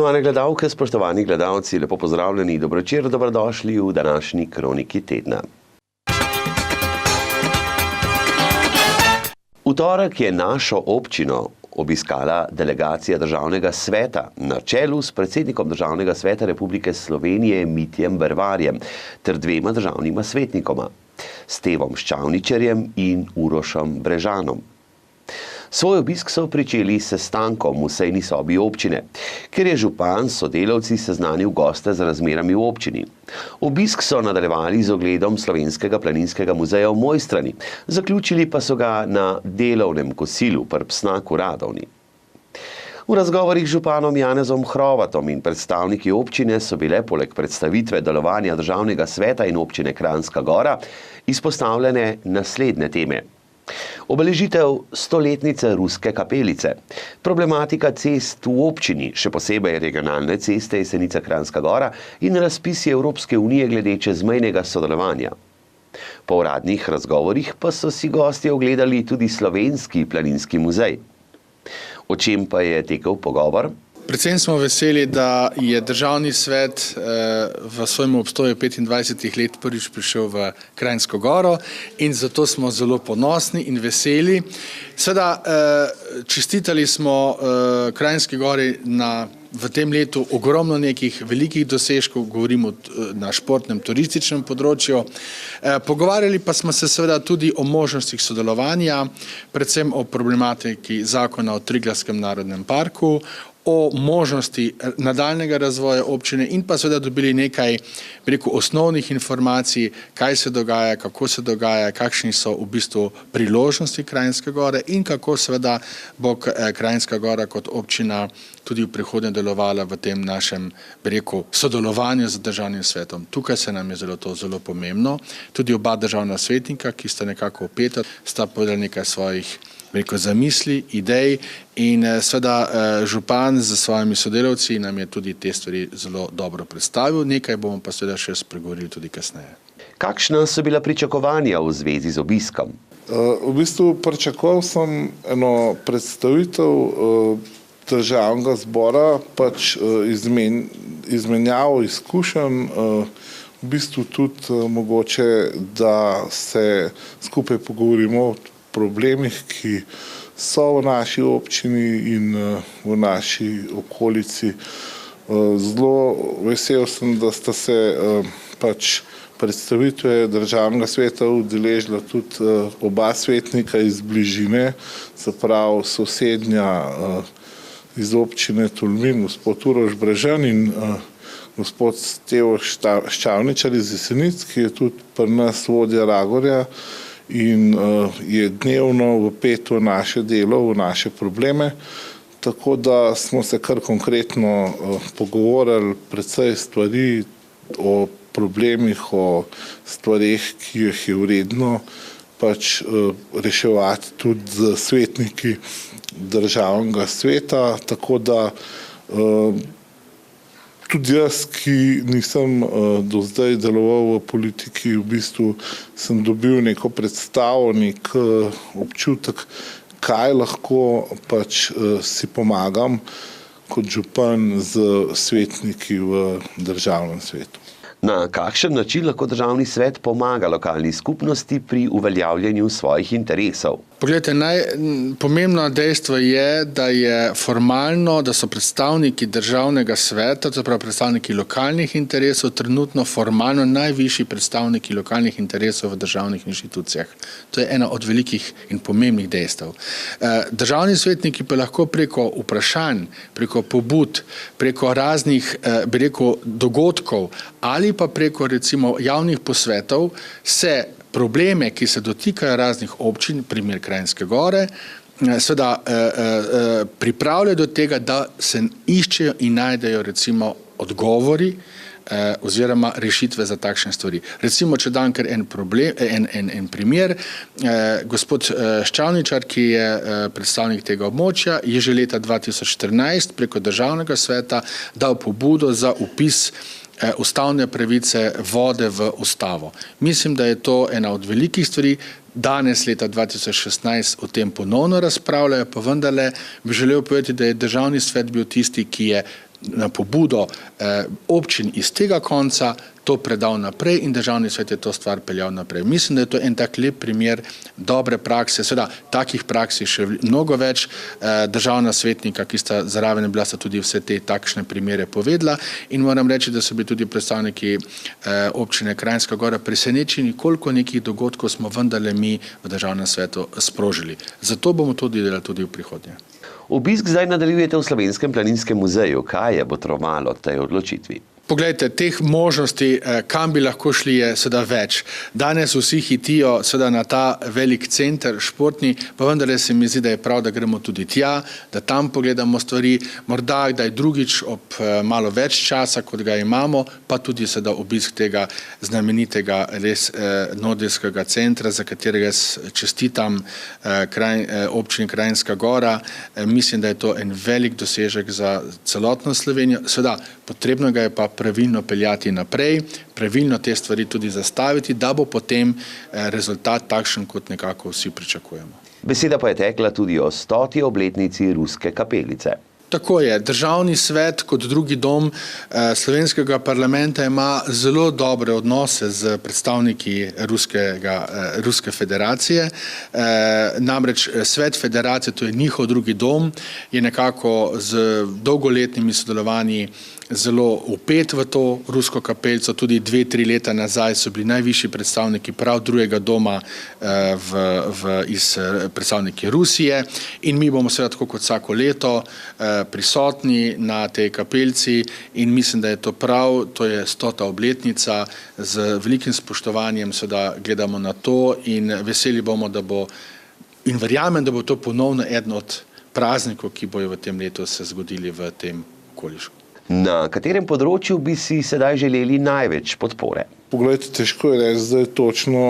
Spoštovane gledalke, spoštovani gledalci, lepo pozdravljeni, dobro večer, dobrodošli v današnji kroniki tedna. V torek je našo občino obiskala delegacija Državnega sveta na čelu s predsednikom Državnega sveta Republike Slovenije Mitjem Bervarjem ter dvema državnima svetnikoma, Stevom Ščavničarjem in Urošem Brežanom. Svoj obisk so pričeli s sestankom v sejni sobi občine, kjer je župan s sodelavci seznanil goste z razmerami v občini. Obisk so nadaljevali z ogledom Slovenskega planinskega muzeja v Mojstrani, zaključili pa so ga na delovnem kosilu pri Psnaku Radovni. V razgovorih z županom Janezom Hrovatom in predstavniki občine so bile poleg predstavitve delovanja Državnega sveta in občine Kranjska Gora izpostavljene naslednje teme. Obeležitev 100-letnice Ruske kapelice, problematika cest v občini, še posebej regionalne ceste Jesenica Kranjska Gora in razpisi Evropske unije glede čezmejnega sodelovanja. Po uradnih razgovorih pa so si gostje ogledali tudi Slovenski planinski muzej. O čem pa je tekel pogovor? Predvsem smo veseli, da je Državni svet v svojem obstoju 25 let prvič prišel v Kranjsko Goro in zato smo zelo ponosni in veseli. Seveda čestitali smo Kranjski Gori v tem letu ogromno nekih velikih dosežkov, govorimo na športnem, turističnem področju. Pogovarjali pa smo se seveda tudi o možnostih sodelovanja, predvsem o problematiki zakona o Triglavskem narodnem parku, o možnosti nadaljnega razvoja občine in pa seveda dobili nekaj, osnovnih informacij, kaj se dogaja, kako se dogaja, kakšni so v bistvu priložnosti Kranjske Gore in kako seveda bo Kranjska Gora kot občina tudi v prihodnje delovala v tem našem, sodelovanju z Državnim svetom. Tukaj se nam je to zelo pomembno. Tudi oba državna svetnika, ki sta nekako vpeta, sta povedali nekaj svojih zamisli, idej in seveda župan z svojimi sodelavci nam je tudi te stvari zelo dobro predstavil, nekaj bomo pa seveda še spregovorili tudi kasneje. Kakšna so bila pričakovanja v zvezi z obiskom? V bistvu pričakoval sem eno predstavitev Državnega zbora, izmenjavo izkušenj, v bistvu tudi mogoče, da se skupaj pogovorimo o problemih, ki so v naši občini in v naši okolici. Zelo vesel sem, da sta se predstavitve Državnega sveta udeležila tudi oba svetnika iz bližine, se pravi sosednja iz občine Tolmin, gospod Uroš Brežan in gospod Stevo Ščavničar iz Jesenic, ki je tudi pri nas vodja Ragorja in je dnevno vpet v naše delo, v naše probleme, tako da smo se kar konkretno pogovorili precej stvari o problemih, o stvarih, ki jih je vredno reševati tudi z svetniki Državnega sveta, tako da tudi jaz, ki nisem do zdaj deloval v politiki, v bistvu sem dobil neko predstavo, nek občutek, kaj lahko si pomagam kot župan z svetniki v Državnem svetu. Na kakšen način lahko Državni svet pomaga lokalni skupnosti pri uveljavljanju svojih interesov? Poglejte, pomembno dejstvo je, da je formalno, da so predstavniki Državnega sveta, to pravi predstavniki lokalnih interesov, trenutno formalno najvišji predstavniki lokalnih interesov v državnih inštitucijah. To je ena od velikih in pomembnih dejstev. Državni svetniki pa lahko preko vprašanj, preko pobud, preko raznih, dogodkov ali pa preko recimo javnih posvetov se probleme, ki se dotikajo raznih občin, primer Kranjske Gore, seveda pripravljajo do tega, da se iščejo in najdejo recimo odgovori oziroma rešitve za takšne stvari. Recimo, če dam kar en primer, gospod Ščavničar, ki je predstavnik tega območja, je že leta 2014 preko Državnega sveta dal pobudo za vpis ustavne pravice vode v ustavo. Mislim, da je to ena od velikih stvari. Danes, leta 2016, o tem ponovno razpravljajo, pa vendarle bi želel povedati, da je Državni svet bil tisti, ki je na pobudo občin iz tega konca to predal naprej in državni svet je to stvar peljal naprej. Mislim, da je to en tak lep primer dobre prakse. Seveda, takih praks je še mnogo več. Državna svetnika, ki sta zraven bila, sta tudi vse te takšne primere povedala in moram reči, da so bili tudi predstavniki občine Kranjska Gora presenečeni, koliko nekih dogodkov smo vendarle mi v državnem svetu sprožili. Zato bomo to delali tudi v prihodnje. Obisk zdaj nadaljujete v Slovenskem planinskem muzeju. Kaj je botrovalo tej odločitvi? Poglejte, teh možnosti, kam bi lahko šli, je seveda več. Danes vsi hitijo seveda na ta velik center športni, pa vendarle se mi zdi, da je prav, da gremo tudi tja, da tam pogledamo stvari, morda kdaj drugič ob malo več časa, kot ga imamo, pa tudi seveda obisk tega znamenitega res nordijskega centra, za katerega čestitam občini Kranjska Gora. Mislim, da je to en velik dosežek za celotno Slovenijo. Seveda, potrebno ga je pa pravilno peljati naprej, pravilno te stvari tudi zastaviti, da bo potem rezultat takšen, kot nekako vsi pričakujemo. Beseda pa je tekla tudi o 100. obletnici Ruske kapelice. Tako je. Državni svet kot drugi dom slovenskega parlamenta ima zelo dobre odnose z predstavniki Ruske federacije. Namreč svet federacije, to je njihov drugi dom, je nekako z dolgoletnimi sodelovanji zelo vpet v to rusko kapelico. Tudi 2-3 leta nazaj so bili najvišji predstavniki prav drugega doma iz predstavniki Rusije in mi bomo seveda tako kot vsako leto prisotni na tej kapelici in mislim, da je to prav, to je 100. obletnica, z velikim spoštovanjem seveda gledamo na to in veseli bomo, da bo in verjamem, da bo to ponovno eden od praznikov, ki bojo v tem letu se zgodili v tem okolišu. Na katerem področju bi si sedaj želeli največ podpore? Poglejte, težko je reči zdaj točno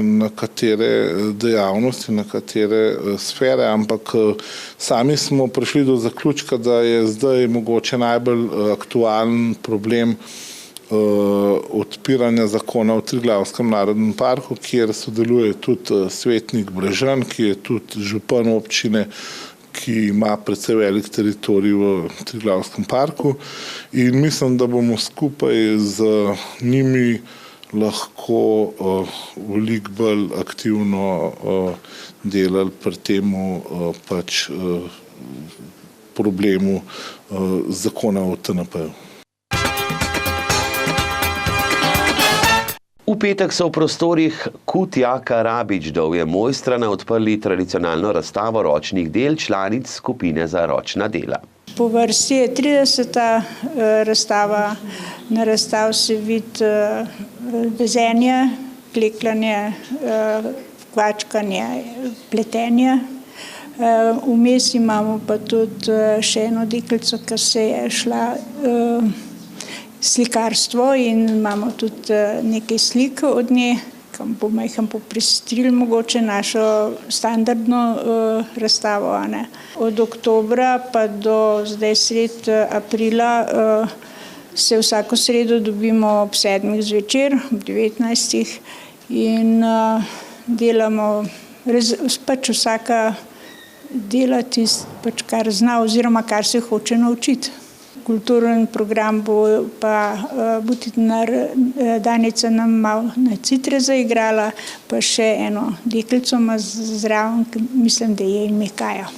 na katere dejavnosti, na katere sfere, ampak sami smo prišli do zaključka, da je zdaj mogoče najbolj aktualen problem odpiranja zakona v Triglavskem narodnem parku, kjer sodeluje tudi svetnik Brežan, ki je tudi župan občine, ki ima precej velik teritorij v Triglavskem parku in mislim, da bomo skupaj z njimi lahko veliko bolj aktivno delali pri temu problemu zakona o TNP-ju. V petek so v prostorih Kutjaka Rabič Dovje Mojstrana odprli tradicionalno razstavo ročnih del članic skupine za ročna dela. Po vrsti je 30. razstava. Na razstav se vidi vezenje, klekljanje, kvačkanje, pletenje. Vmes imamo pa tudi še eno deklico, ki se je šla slikarstvo in imamo tudi nekaj slik od nje, kam bomo jih popestrili mogoče našo standardno razstavo. Od oktobra pa do zdaj sred aprila se vsako sredo dobimo ob 7. zvečer, ob 19. in delamo, pač vsaka dela tisto, kar zna oziroma kar se hoče naučiti. Kulturen program bo pa Butinar Danica nam malo na citre zaigrala, pa še eno deklico ima zraven, mislim, da je ime Kaja.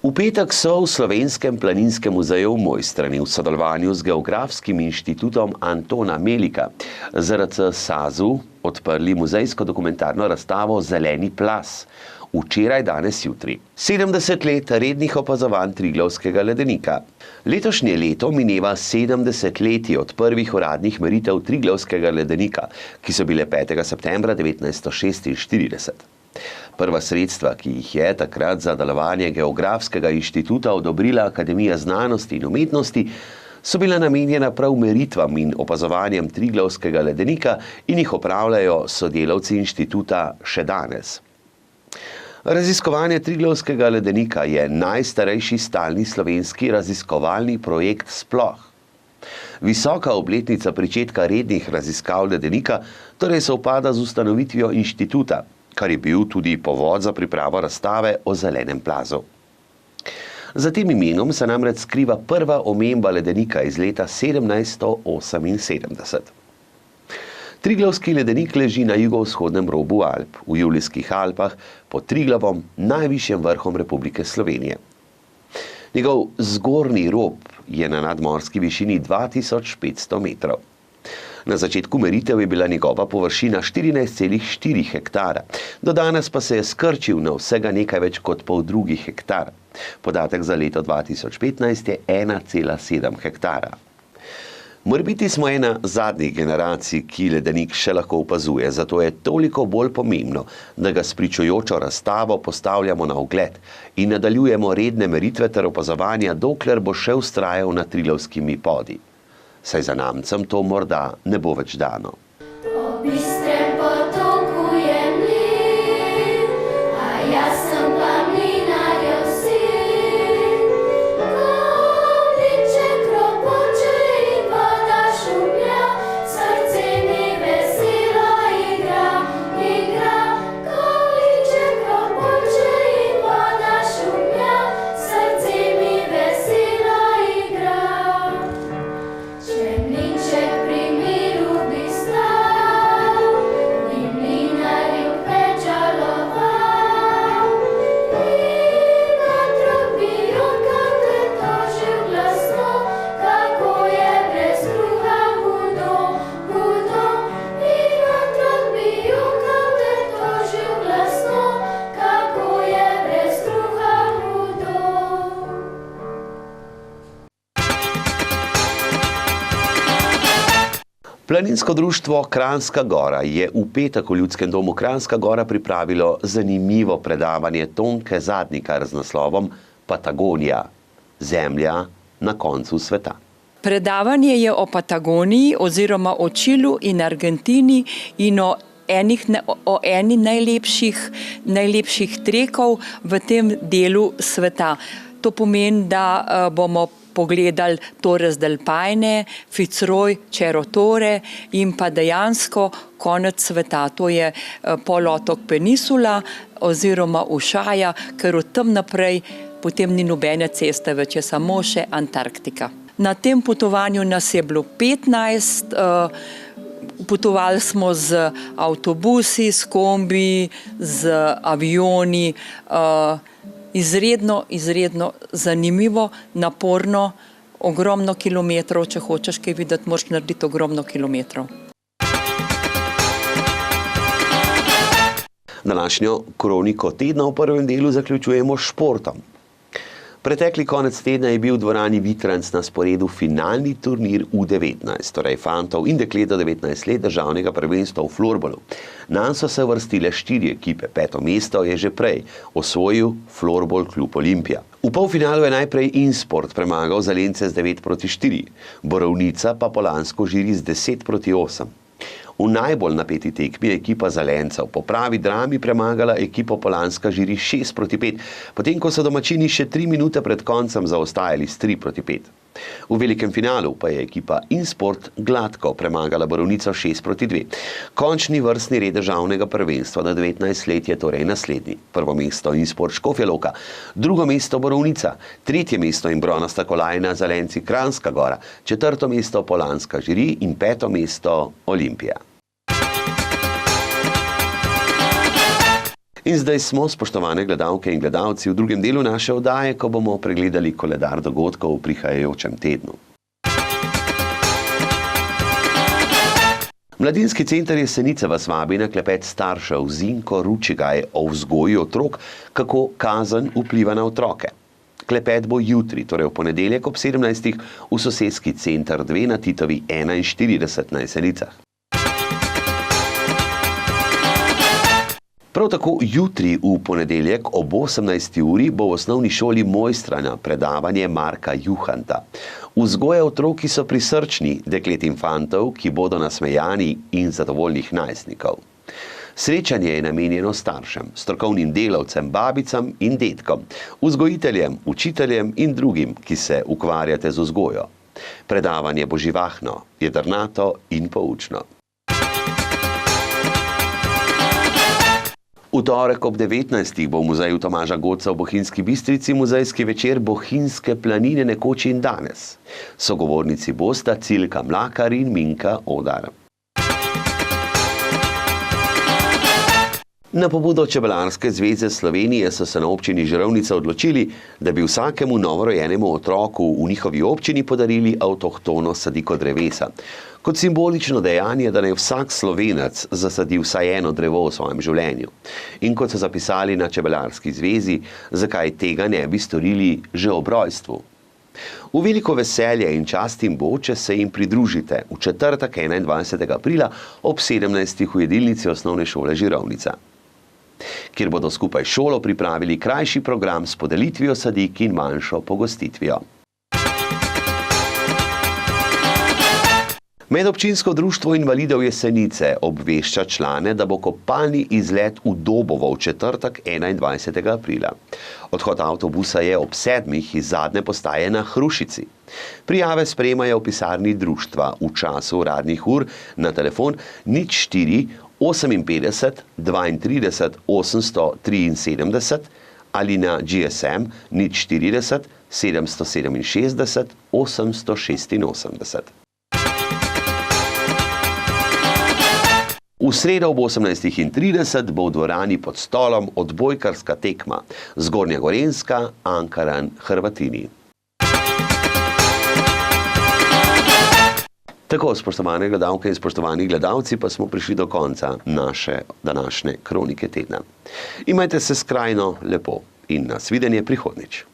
V petek so v Slovenskem planinskem muzeju v Mojstrani v sodelovanju z Geografskim inštitutom Antona Melika ZRC SAZU odprli muzejsko dokumentarno razstavo Zeleni plas. Včeraj, danes, jutri. 70 let rednih opazovanj Triglavskega ledenika. Letošnje leto mineva 70 leti od prvih uradnih meritev Triglavskega ledenika, ki so bile 5. septembra 1946. Prva sredstva, ki jih je takrat za delovanje Geografskega inštituta odobrila Akademija znanosti in umetnosti, so bila namenjena prav meritvam in opazovanjem Triglavskega ledenika in jih opravljajo sodelavci inštituta še danes. Raziskovanje Triglavskega ledenika je najstarejši stalni slovenski raziskovalni projekt sploh. Visoka obletnica pričetka rednih raziskav ledenika torej sovpada z ustanovitvijo inštituta, kar je bil tudi povod za pripravo razstave o zelenem plazu. Za tem imenom se namreč skriva prva omemba ledenika iz leta 1778. Triglavski ledenik leži na jugovzhodnem robu Alp, v Julijskih Alpah, pod Triglavom, najvišjim vrhom Republike Slovenije. Njegov zgornji rob je na nadmorski višini 2500 metrov. Na začetku meritev je bila njegova površina 14,4 hektara, do danes pa se je skrčil na vsega nekaj več kot poldrugi hektar. Podatek za leto 2015 je 1,7 hektara. Morebiti smo ena zadnjih generacij, ki ledenik še lahko opazuje, zato je toliko bolj pomembno, da ga s pričujočo razstavo postavljamo na ogled in nadaljujemo redne meritve ter opazovanja, dokler bo še vztrajal na Triglavskimi podi. Saj zanamcem to morda ne bo več dano. Planinsko društvo Kranjska Gora je v petek v Ljudskem domu Kranjska Gora pripravilo zanimivo predavanje Tonke Zadnikar z naslovom Patagonija – zemlja na koncu sveta. Predavanje je o Patagoniji oziroma o Čilu in Argentini in o eni najlepših trekov v tem delu sveta. To pomeni, da bomo pogledali Torres del Paine, Fitzroy, Cerro Torre in pa dejansko konec sveta. To je polotok Peninsula oziroma Ushuaia, ker od tam naprej potem ni nobene ceste več, je samo še Antarktika. Na tem potovanju nas je bilo 15, potovali smo z avtobusi, s kombi, z avioni, izredno zanimivo, naporno, ogromno kilometrov, če hočeš kaj videti, moraš narediti ogromno kilometrov. Današnjo kroniko tedna v prvem delu zaključujemo s športom. Pretekli konec tedna je bil v dvorani Vitranc na sporedu finalni turnir U19, torej fantov in deklet do 19 let državnega prvenstva v florbolu. Nanj so se vrstile 4 ekipe, 5. mesto je že prej osvojil Florbol klub Olimpija. V polfinalu je najprej Insport premagal Zalence z 9-4, Borovnica pa Polansko žiri z 10-8. V najbolj napeti tekmi je ekipa Zalencev po pravi drami premagala ekipo Polanska žiri 6-5, potem ko so domačini še 3 minute pred koncem zaostajali s 3-5. V velikem finalu pa je ekipa Insport gladko premagala Borovnico 6-2. Končni vrstni red državnega prvenstva na 19 let je torej naslednji. Prvo mesto Insport Škofja Loka, drugo mesto Borovnica, tretje mesto in bronasta kolajna Zalenci Kranjska Gora, četrto mesto Polanska žiri in 5. mesto Olimpija. In zdaj smo, spoštovane gledalke in gledalci, v drugem delu naše oddaje, ko bomo pregledali koledar dogodkov v prihajajočem tednu. Mladinski center Jesenice vas vabi na klepet staršev Zinko Ručigaj o vzgoji otrok, kako kazen vpliva na otroke. Klepet bo jutri, torej v ponedeljek ob 17. v sosedski center 2 na Titovi 41 na Jesenicah. Prav tako jutri v ponedeljek ob 18. uri bo v osnovni šoli Mojstrana predavanje Marka Juhanta. Vzgoja otrok, ki so prisrčni, deklet in fantov, ki bodo nasmejani in zadovoljnih najstnikov. Srečanje je namenjeno staršem, strokovnim delavcem, babicam in dedkom, vzgojiteljem, učiteljem in drugim, ki se ukvarjate z vzgojo. Predavanje bo živahno, jedrnato in poučno. V torek ob 19. bo v muzeju Tomaža Goca v Bohinjski Bistrici muzejski večer Bohinjske planine nekoč in danes. Sogovornici bosta Cilka Mlakar in Minka Odar. Na pobudo Čebelarske zveze Slovenije so se na občini Žirovnica odločili, da bi vsakemu novorojenemu otroku v njihovi občini podarili avtohtono sadiko drevesa. Kot simbolično dejanje, da naj vsak Slovenec zasadi vsaj eno drevo v svojem življenju. In kot so zapisali na Čebelarski zvezi, zakaj tega ne bi storili že ob rojstvu. V veliko veselje in čast jim bo, če se jim pridružite v četrtek 21. aprila ob 17. v jedilnici osnovne šole Žirovnica, kjer bodo skupaj s šolo pripravili krajši program s podelitvijo sadik in manjšo pogostitvijo. Medobčinsko društvo invalidov Jesenice obvešča člane, da bo kopalni izlet v Dobovo v četrtek 21. aprila. Odhod avtobusa je ob 7. iz zadnje postaje na Hrušici. Prijave sprejemajo v pisarni društva v času uradnih ur na telefon 04 58 32 873 ali na GSM 040 767 886. V sredo ob 18.30 bo v dvorani Pod stolom odbojkarska tekma Zgornja Gorenjska, Ankaran, Hrvatini. Tako, spoštovane gledalke in spoštovani gledalci, pa smo prišli do konca naše današnje kronike tedna. Imajte se skrajno lepo in nasvidenje prihodnjič.